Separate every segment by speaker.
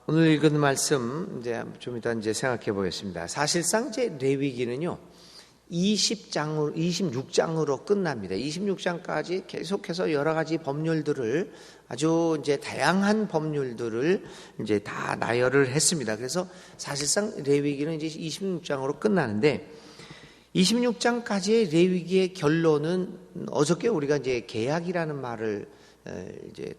Speaker 1: 오늘 읽은 말씀 이제 좀 이따 생각해 보겠습니다. 사실상 레위기는요 26장으로 끝납니다. 26장까지 계속해서 여러 가지 법률들을 아주 다양한 법률들을 다 나열을 했습니다. 그래서 사실상 레위기는 이제 26장으로 끝나는데 26장까지의 레위기의 결론은 어저께 우리가 계약이라는 말을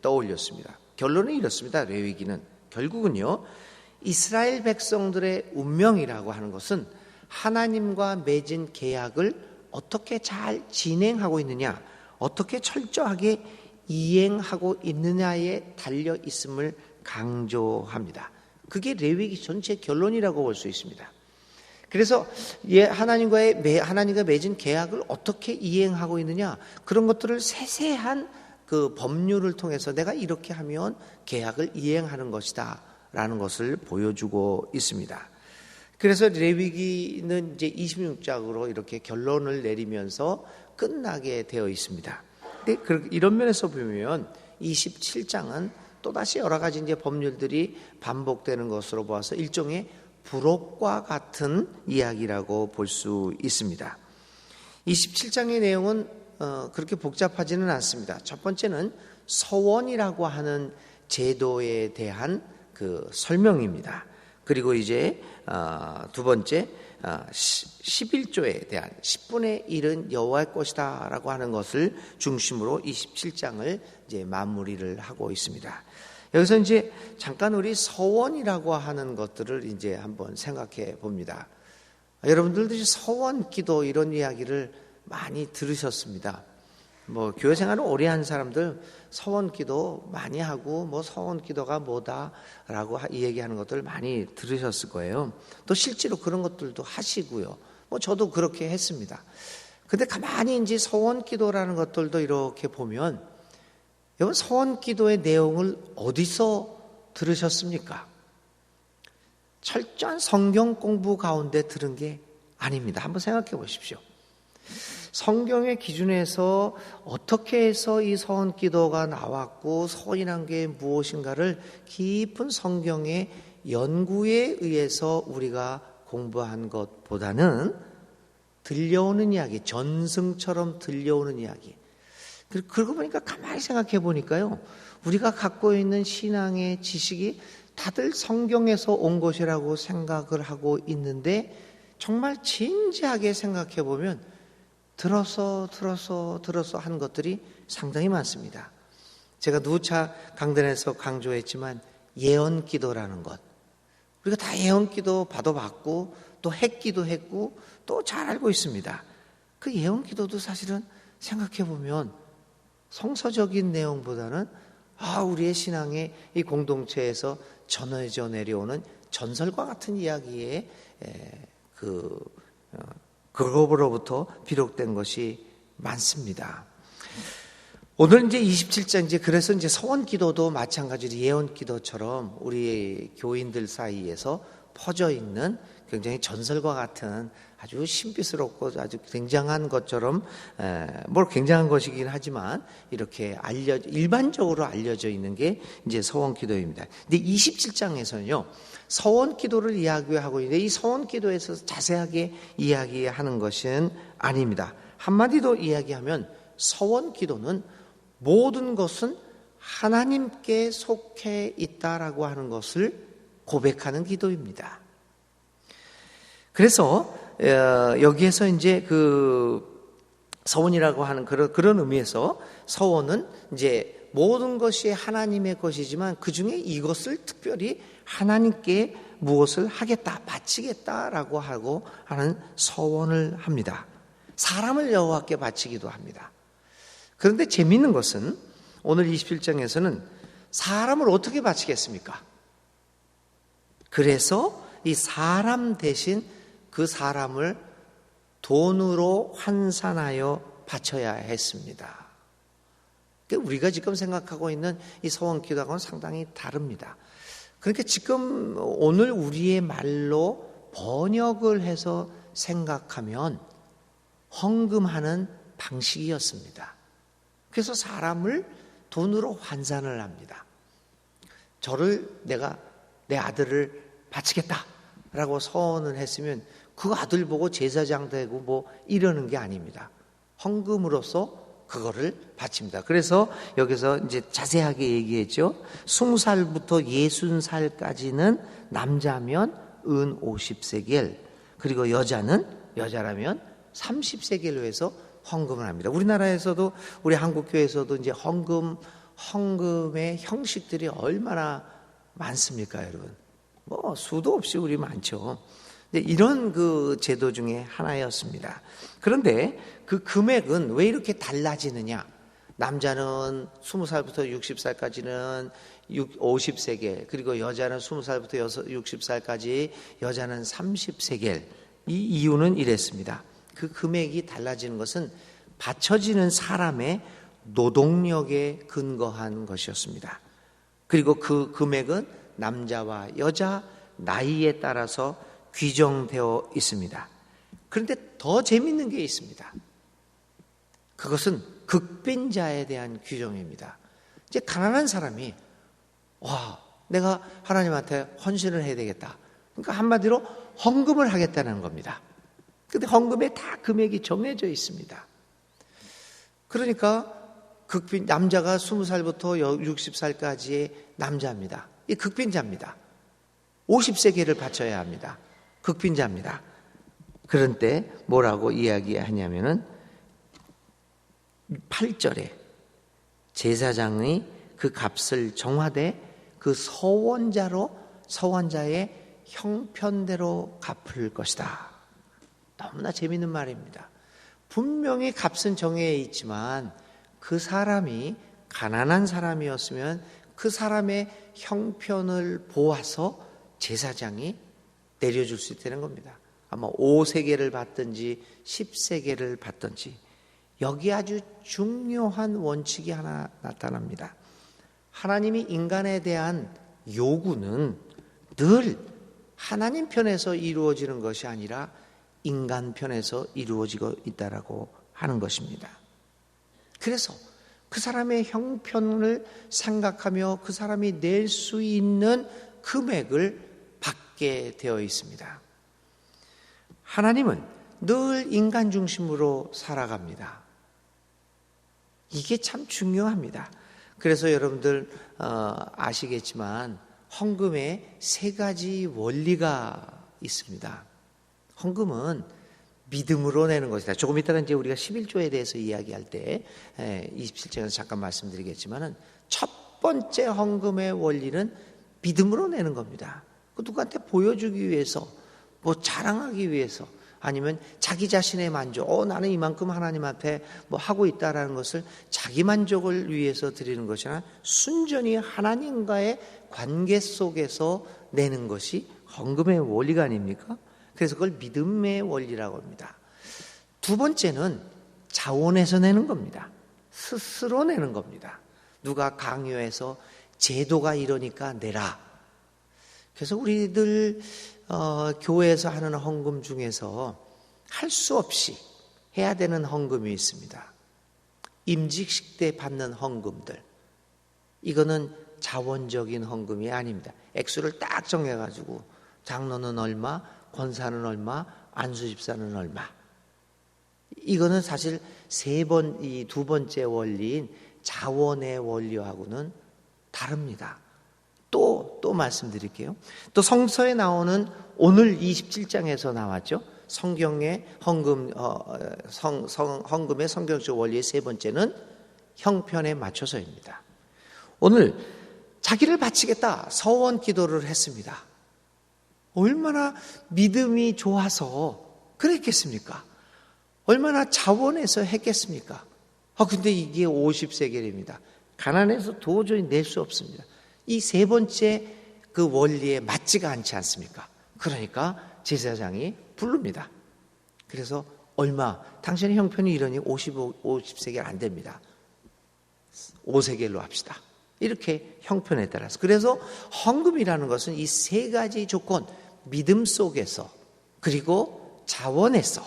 Speaker 1: 떠올렸습니다. 결론은 이렇습니다. 레위기는 결국은요, 이스라엘 백성들의 운명이라고 하는 것은 하나님과 맺은 계약을 어떻게 잘 진행하고 있느냐, 어떻게 철저하게 이행하고 있느냐에 달려 있음을 강조합니다. 그게 레위기 전체 결론이라고 볼 수 있습니다. 그래서 하나님과 맺은 계약을 어떻게 이행하고 있느냐, 그런 것들을 세세한 그 법률을 통해서 내가 이렇게 하면 계약을 이행하는 것이다 라는 것을 보여주고 있습니다. 그래서 레위기는 이제 26장으로 이렇게 결론을 내리면서 끝나게 되어 있습니다. 근데 이런 면에서 보면 27장은 또다시 여러 가지 법률들이 반복되는 것으로 보아서 일종의 부록과 같은 이야기라고 볼 수 있습니다. 27장의 내용은 그렇게 복잡하지는 않습니다. 첫 번째는 서원이라고 하는 제도에 대한 그 설명입니다. 그리고 이제 두 번째 11조에 대한 10분의 1은 여호와의 것이다 라고 하는 것을 중심으로 27장을 이제 마무리를 하고 있습니다. 여기서 이제 잠깐 우리 서원이라고 하는 것들을 이제 한번 생각해 봅니다. 여러분들도 서원 기도 이런 이야기를 많이 들으셨습니다. 교회 생활을 오래 한 사람들 서원 기도 많이 하고 서원 기도가 뭐다라고 얘기하는 것들을 많이 들으셨을 거예요. 또 실제로 그런 것들도 하시고요. 저도 그렇게 했습니다. 근데 가만히 이제 서원 기도라는 것들도 이렇게 보면 여러분 서원 기도의 내용을 어디서 들으셨습니까? 철저한 성경 공부 가운데 들은 게 아닙니다. 한번 생각해 보십시오. 성경의 기준에서 어떻게 해서 이 서원 기도가 나왔고 서원이란 게 무엇인가를 깊은 성경의 연구에 의해서 우리가 공부한 것보다는 들려오는 이야기, 전승처럼 들려오는 이야기. 그러고 보니까 가만히 생각해 보니까요, 우리가 갖고 있는 신앙의 지식이 다들 성경에서 온 것이라고 생각을 하고 있는데 정말 진지하게 생각해 보면 들어서 한 것들이 상당히 많습니다. 제가 누차 강단에서 강조했지만 예언 기도라는 것, 우리가 다 예언 기도 받고 또 했기도 했고 또 잘 알고 있습니다. 그 예언 기도도 사실은 생각해 보면 성서적인 내용보다는 우리의 신앙의 이 공동체에서 전해져 내려오는 전설과 같은 이야기에 그거로부터 비롯된 것이 많습니다. 오늘 이제 27장 그래서 서원 기도도 마찬가지로 예언 기도처럼 우리 교인들 사이에서 퍼져 있는 굉장히 전설과 같은 아주 신비스럽고 아주 굉장한 것처럼 굉장한 것이긴 하지만 이렇게 일반적으로 알려져 있는 게 이제 서원 기도입니다. 근데 27장에서는요. 서원 기도를 이야기하고 있는데 이 서원 기도에서 자세하게 이야기하는 것은 아닙니다. 한마디 더 이야기하면 서원 기도는 모든 것은 하나님께 속해 있다라고 하는 것을 고백하는 기도입니다. 그래서 여기에서 이제 서원이라고 하는 그런 의미에서 서원은 이제 모든 것이 하나님의 것이지만 그 중에 이것을 특별히 하나님께 무엇을 하겠다, 바치겠다라고 하는 서원을 합니다. 사람을 여호와께 바치기도 합니다. 그런데 재미있는 것은 오늘 27장에서는 사람을 어떻게 바치겠습니까? 그래서 이 사람 대신 그 사람을 돈으로 환산하여 바쳐야 했습니다. 우리가 지금 생각하고 있는 이 서원 기도하고는 상당히 다릅니다. 그러니까 지금 오늘 우리의 말로 번역을 해서 생각하면 헌금하는 방식이었습니다. 그래서 사람을 돈으로 환산을 합니다. 저를 내가 내 아들을 바치겠다라고 서원을 했으면 그 아들 보고 제사장 되고 뭐 이러는 게 아닙니다. 헌금으로서 그거를 바칩니다. 그래서 여기서 이제 자세하게 얘기했죠. 20살부터 60살까지는 남자면 은 50세겔, 그리고 여자라면 30세겔로 해서 헌금을 합니다. 우리나라에서도, 우리 한국교회에서도 이제 헌금의 형식들이 얼마나 많습니까, 여러분? 뭐 수도 없이 우리 많죠. 이런 그 제도 중에 하나였습니다. 그런데 그 금액은 왜 이렇게 달라지느냐? 남자는 20살부터 60살까지는 50세겔, 그리고 여자는 20살부터 60살까지 여자는 30세겔. 이 이유는 이랬습니다. 그 금액이 달라지는 것은 바쳐지는 사람의 노동력에 근거한 것이었습니다. 그리고 그 금액은 남자와 여자, 나이에 따라서 규정되어 있습니다. 그런데 더 재밌는 게 있습니다. 그것은 극빈자에 대한 규정입니다. 이제 가난한 사람이 내가 하나님한테 헌신을 해야 되겠다. 그러니까 한마디로 헌금을 하겠다는 겁니다. 그런데 헌금에 다 금액이 정해져 있습니다. 그러니까 남자가 20살부터 60살까지의 남자입니다. 이 극빈자입니다. 50세겔을 바쳐야 합니다. 극빈자입니다. 그런 때 뭐라고 이야기하냐면은 8절에 제사장이 그 값을 정하되 그 서원자의 형편대로 갚을 것이다. 너무나 재미있는 말입니다. 분명히 값은 정해 있지만 그 사람이 가난한 사람이었으면 그 사람의 형편을 보아서 제사장이 내려줄 수 있다는 겁니다. 아마 5세겔을 받든지 10세겔을 받든지 여기 아주 중요한 원칙이 하나 나타납니다. 하나님이 인간에 대한 요구는 늘 하나님 편에서 이루어지는 것이 아니라 인간 편에서 이루어지고 있다라고 하는 것입니다. 그래서 그 사람의 형편을 생각하며 그 사람이 낼 수 있는 금액을 받게 되어 있습니다. 하나님은 늘 인간 중심으로 살아갑니다. 이게 참 중요합니다. 그래서 여러분들 아시겠지만 헌금에 3가지 원리가 있습니다. 헌금은 믿음으로 내는 것이다. 조금 이따가 이제 우리가 11조에 대해서 이야기할 때 27장에서 잠깐 말씀드리겠지만은 첫 번째 헌금의 원리는 믿음으로 내는 겁니다. 누구한테 보여주기 위해서, 뭐 자랑하기 위해서, 아니면 자기 자신의 만족, 나는 이만큼 하나님한테 뭐 하고 있다라는 것을 자기 만족을 위해서 드리는 것이 아니라 순전히 하나님과의 관계 속에서 내는 것이 헌금의 원리가 아닙니까? 그래서 그걸 믿음의 원리라고 합니다. 두 번째는 자원에서 내는 겁니다. 스스로 내는 겁니다. 누가 강요해서 제도가 이러니까 내라. 그래서 우리들 교회에서 하는 헌금 중에서 할 수 없이 해야 되는 헌금이 있습니다. 임직식 때 받는 헌금들. 이거는 자원적인 헌금이 아닙니다. 액수를 딱 정해가지고 장로는 얼마, 권사는 얼마, 안수집사는 얼마. 이거는 사실 이 두 번째 원리인 자원의 원리하고는 다릅니다. 또 말씀드릴게요. 또 성서에 나오는 오늘 27장에서 나왔죠. 성경의 헌금의 성경적 원리의 3번째는 형편에 맞춰서입니다. 오늘 자기를 바치겠다 서원 기도를 했습니다. 얼마나 믿음이 좋아서 그랬겠습니까? 얼마나 자원해서 했겠습니까? 근데 이게 50세겔입니다. 가난해서 도저히 낼 수 없습니다. 이 3번째 그 원리에 맞지가 않지 않습니까? 그러니까 제사장이 부릅니다. 그래서 당신의 형편이 이러니 50세겔 안 됩니다. 5세겔로 합시다. 이렇게 형편에 따라서. 그래서 헌금이라는 것은 이 3가지 조건, 믿음 속에서, 그리고 자원에서,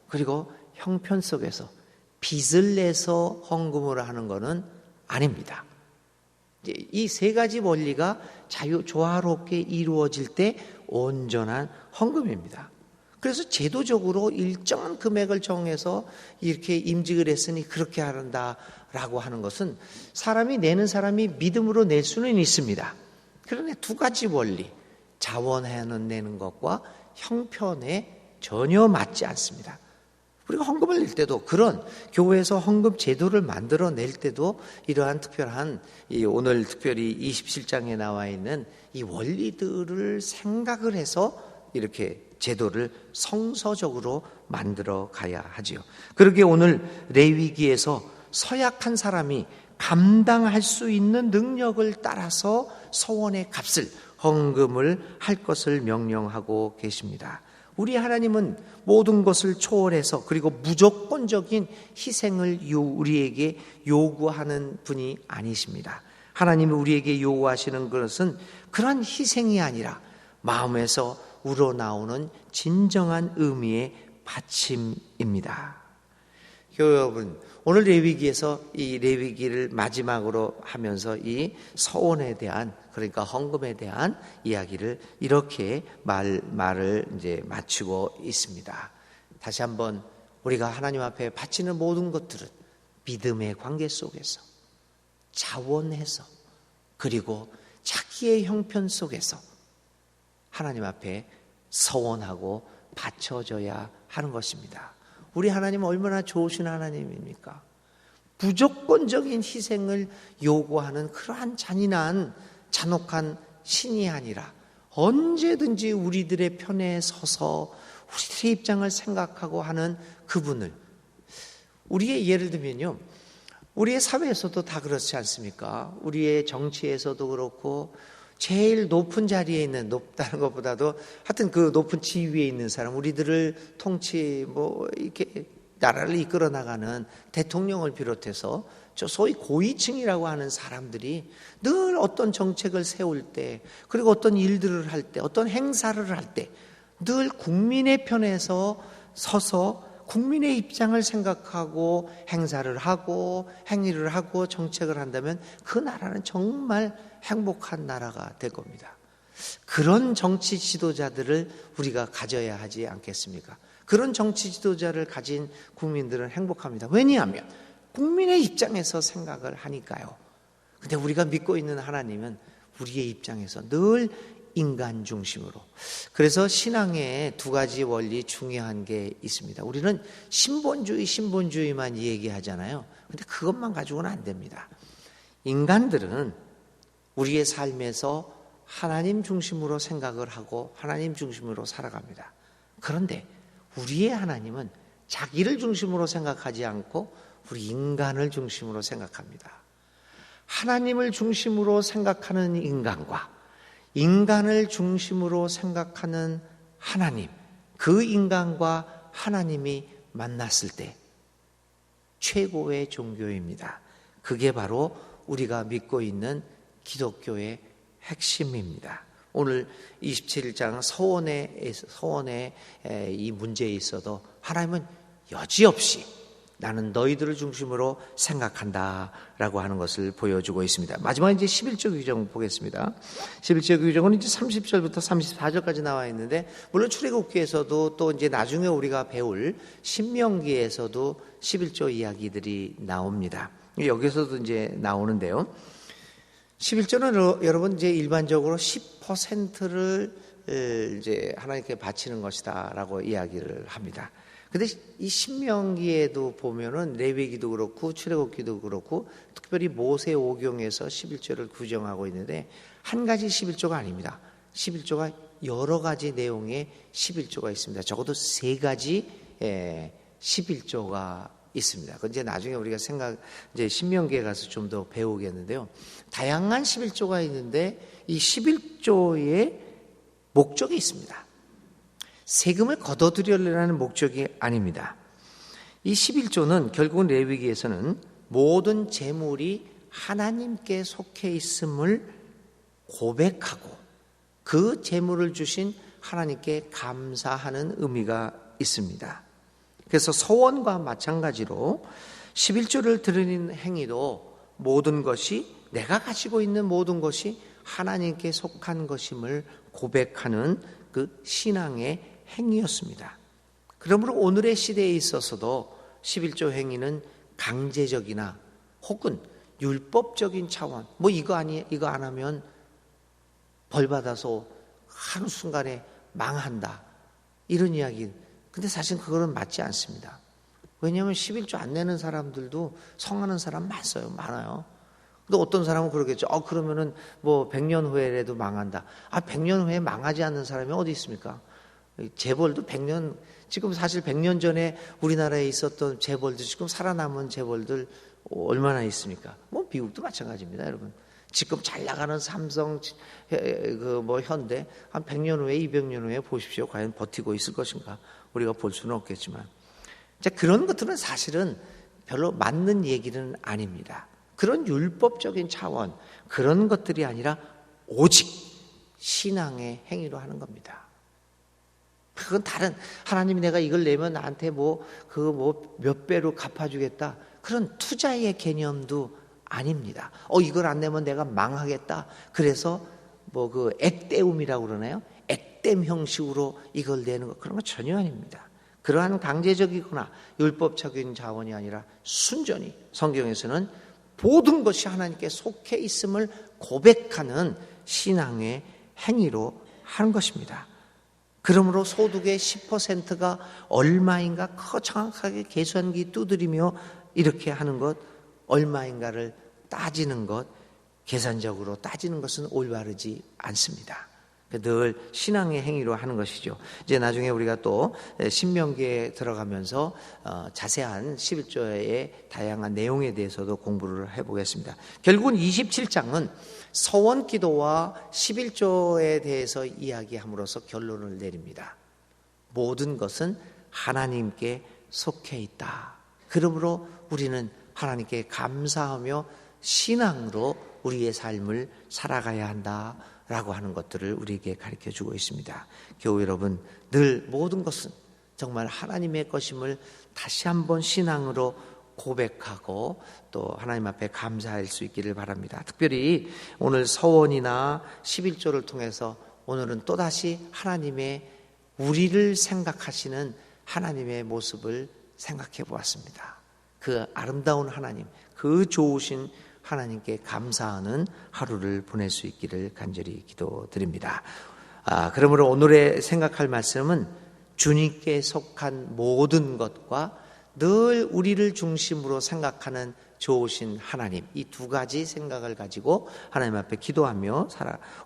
Speaker 1: 그리고 형편 속에서 빚을 내서 헌금을 하는 것은 아닙니다. 이 3가지 원리가 조화롭게 이루어질 때 온전한 헌금입니다. 그래서 제도적으로 일정한 금액을 정해서 이렇게 임직을 했으니 그렇게 한다라고 하는 것은 사람이 내는 사람이 믿음으로 낼 수는 있습니다. 그런데 두 가지 원리, 자원하는 내는 것과 형편에 전혀 맞지 않습니다. 우리가 헌금을 낼 때도 그런 교회에서 헌금 제도를 만들어 낼 때도 이러한 특별한 오늘 특별히 27장에 나와 있는 이 원리들을 생각을 해서 이렇게 제도를 성서적으로 만들어 가야 하지요. 그러기에 오늘 레위기에서 서약한 사람이 감당할 수 있는 능력을 따라서 서원의 값을 헌금을 할 것을 명령하고 계십니다. 우리 하나님은 모든 것을 초월해서 그리고 무조건적인 희생을 우리에게 요구하는 분이 아니십니다. 하나님이 우리에게 요구하시는 것은 그런 희생이 아니라 마음에서 우러나오는 진정한 의미의 바침입니다. 여러분, 오늘 레위기에서 이 레위기를 마지막으로 하면서 이 서원에 대한, 그러니까 헌금에 대한 이야기를 이렇게 말을 이제 마치고 있습니다. 다시 한번 우리가 하나님 앞에 바치는 모든 것들은 믿음의 관계 속에서, 자원해서, 그리고 자기의 형편 속에서 하나님 앞에 서원하고 바쳐져야 하는 것입니다. 우리 하나님은 얼마나 좋으신 하나님입니까? 무조건적인 희생을 요구하는 그러한 잔인한 잔혹한 신이 아니라 언제든지 우리들의 편에 서서 우리들의 입장을 생각하고 하는 그분을, 우리의 예를 들면요, 우리의 사회에서도 다 그렇지 않습니까? 우리의 정치에서도 그렇고 제일 높은 자리에 있는, 높다는 것보다도 하여튼 그 높은 지위에 있는 사람, 우리들을 이렇게 나라를 이끌어 나가는 대통령을 비롯해서 저 소위 고위층이라고 하는 사람들이 늘 어떤 정책을 세울 때, 그리고 어떤 일들을 할 때, 어떤 행사를 할 때 늘 국민의 편에서 서서 국민의 입장을 생각하고 행사를 하고 행위를 하고 정책을 한다면 그 나라는 정말 행복한 나라가 될 겁니다. 그런 정치 지도자들을 우리가 가져야 하지 않겠습니까? 그런 정치 지도자를 가진 국민들은 행복합니다. 왜냐하면 국민의 입장에서 생각을 하니까요. 근데 우리가 믿고 있는 하나님은 우리의 입장에서 늘 인간 중심으로. 그래서 신앙에 두 가지 원리 중요한 게 있습니다. 우리는 신본주의만 얘기하잖아요. 근데 그것만 가지고는 안 됩니다. 인간들은 우리의 삶에서 하나님 중심으로 생각을 하고 하나님 중심으로 살아갑니다. 그런데 우리의 하나님은 자기를 중심으로 생각하지 않고 우리 인간을 중심으로 생각합니다. 하나님을 중심으로 생각하는 인간과 인간을 중심으로 생각하는 하나님, 그 인간과 하나님이 만났을 때 최고의 종교입니다. 그게 바로 우리가 믿고 있는 기독교의 핵심입니다. 오늘 27장 서원의 이 문제에 있어도 하나님은 여지없이 나는 너희들을 중심으로 생각한다 라고 하는 것을 보여주고 있습니다. 마지막 이제 11조 규정 보겠습니다. 11조 규정은 이제 30절부터 34절까지 나와 있는데, 물론 출애굽기에서도 또 이제 나중에 우리가 배울 신명기에서도 11조 이야기들이 나옵니다. 여기서도 이제 나오는데요. 11조는 여러분 이제 일반적으로 10%를 이제 하나님께 바치는 것이다라고 이야기를 합니다. 근데 이 신명기에도 보면은 레위기도 그렇고 출애굽기도 그렇고 특별히 모세오경에서 11조를 규정하고 있는데 한 가지 11조가 아닙니다. 11조가 여러 가지 내용의 11조가 있습니다. 적어도 세 가지 11조가 있습니다. 그 이제 나중에 우리가 이제 신명기에 가서 좀 더 배우겠는데요. 다양한 11조가 있는데 이 11조의 목적이 있습니다. 세금을 걷어들이려는 목적이 아닙니다. 이 11조는 결국은 레위기에서는 모든 재물이 하나님께 속해 있음을 고백하고 그 재물을 주신 하나님께 감사하는 의미가 있습니다. 그래서 서원과 마찬가지로 11조를 드리는 행위도 모든 것이, 내가 가지고 있는 모든 것이 하나님께 속한 것임을 고백하는 그 신앙의 행위였습니다. 그러므로 오늘의 시대에 있어서도 11조 행위는 강제적이나 혹은 율법적인 차원, 뭐 이거 안 하면 벌 받아서 한순간에 망한다, 이런 이야기. 근데 사실 그거는 맞지 않습니다. 왜냐하면 11조 안 내는 사람들도 성하는 사람 많아요. 근데 어떤 사람은 그러겠죠. 그러면은 뭐 100년 후에라도 망한다. 100년 후에 망하지 않는 사람이 어디 있습니까? 재벌도 100년, 지금 사실 100년 전에 우리나라에 있었던 재벌들, 지금 살아남은 재벌들 얼마나 있습니까? 뭐 미국도 마찬가지입니다, 여러분. 지금 잘 나가는 삼성, 뭐 현대, 한 100년 후에, 200년 후에 보십시오. 과연 버티고 있을 것인가? 우리가 볼 수는 없겠지만. 자, 그런 것들은 사실은 별로 맞는 얘기는 아닙니다. 그런 율법적인 차원, 그런 것들이 아니라 오직 신앙의 행위로 하는 겁니다. 그건 다른, 하나님이 내가 이걸 내면 나한테 몇 배로 갚아주겠다, 그런 투자의 개념도 아닙니다. 이걸 안 내면 내가 망하겠다, 그래서 액땜이라고 그러나요? 액땜 형식으로 이걸 내는 것, 그런 거 전혀 아닙니다. 그러한 강제적이거나 율법적인 자원이 아니라 순전히 성경에서는 모든 것이 하나님께 속해 있음을 고백하는 신앙의 행위로 하는 것입니다. 그러므로 소득의 10%가 얼마인가 정확하게 계산기 두드리며 이렇게 하는 것, 얼마인가를 따지는 것, 계산적으로 따지는 것은 올바르지 않습니다. 늘 신앙의 행위로 하는 것이죠. 이제 나중에 우리가 또 신명기에 들어가면서 자세한 11조의 다양한 내용에 대해서도 공부를 해보겠습니다. 결국은 27장은 서원 기도와 11조에 대해서 이야기함으로써 결론을 내립니다. 모든 것은 하나님께 속해 있다. 그러므로 우리는 하나님께 감사하며 신앙으로 우리의 삶을 살아가야 한다라고 하는 것들을 우리에게 가르쳐주고 있습니다. 교우 여러분, 늘 모든 것은 정말 하나님의 것임을 다시 한번 신앙으로 고백하고 또 하나님 앞에 감사할 수 있기를 바랍니다. 특별히 오늘 서원이나 11조를 통해서 오늘은 또다시 하나님의, 우리를 생각하시는 하나님의 모습을 생각해 보았습니다. 그 아름다운 하나님, 그 좋으신 하나님께 감사하는 하루를 보낼 수 있기를 간절히 기도드립니다. 그러므로 오늘의 생각할 말씀은 주님께 속한 모든 것과 늘 우리를 중심으로 생각하는 좋으신 하나님, 이 두 가지 생각을 가지고 하나님 앞에 기도하며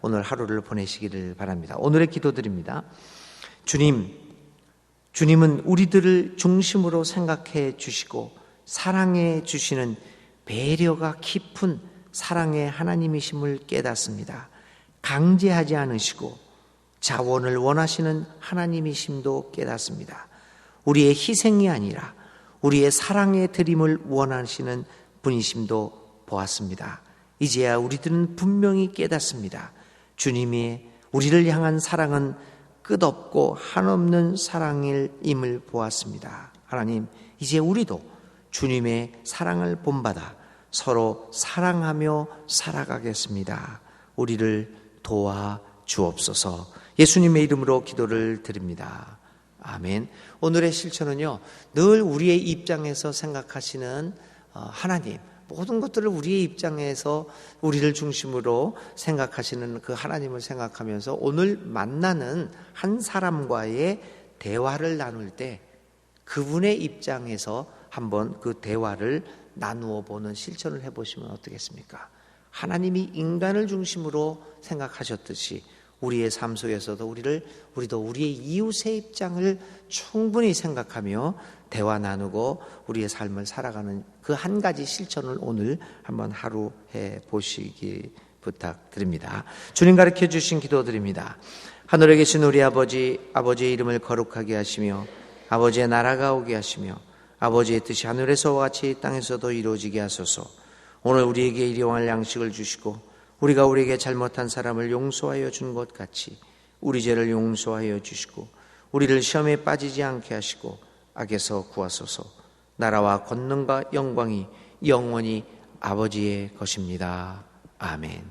Speaker 1: 오늘 하루를 보내시기를 바랍니다. 오늘의 기도드립니다. 주님은 우리들을 중심으로 생각해 주시고 사랑해 주시는 배려가 깊은 사랑의 하나님이심을 깨닫습니다. 강제하지 않으시고 자원을 원하시는 하나님이심도 깨닫습니다. 우리의 희생이 아니라 우리의 사랑의 드림을 원하시는 분이심도 보았습니다. 이제야 우리들은 분명히 깨닫습니다. 주님의 우리를 향한 사랑은 끝없고 한없는 사랑임을 보았습니다. 하나님, 이제 우리도 주님의 사랑을 본받아 서로 사랑하며 살아가겠습니다. 우리를 도와 주옵소서. 예수님의 이름으로 기도를 드립니다. 아멘. 오늘의 실천은요, 늘 우리의 입장에서 생각하시는 하나님, 모든 것들을 우리의 입장에서 우리를 중심으로 생각하시는 그 하나님을 생각하면서 오늘 만나는 한 사람과의 대화를 나눌 때 그분의 입장에서 한번 그 대화를 나누어 보는 실천을 해보시면 어떻겠습니까? 하나님이 인간을 중심으로 생각하셨듯이 우리의 삶 속에서도 우리도 우리의 이웃의 입장을 충분히 생각하며 대화 나누고 우리의 삶을 살아가는 그 한 가지 실천을 오늘 한번 하루 해 보시기 부탁드립니다. 주님 가르쳐 주신 기도드립니다. 하늘에 계신 우리 아버지의 이름을 거룩하게 하시며 아버지의 나라가 오게 하시며 아버지의 뜻이 하늘에서와 같이 땅에서도 이루어지게 하소서. 오늘 우리에게 일용할 양식을 주시고 우리가 우리에게 잘못한 사람을 용서하여 준 것 같이 우리 죄를 용서하여 주시고 우리를 시험에 빠지지 않게 하시고 악에서 구하소서. 나라와 권능과 영광이 영원히 아버지의 것입니다. 아멘.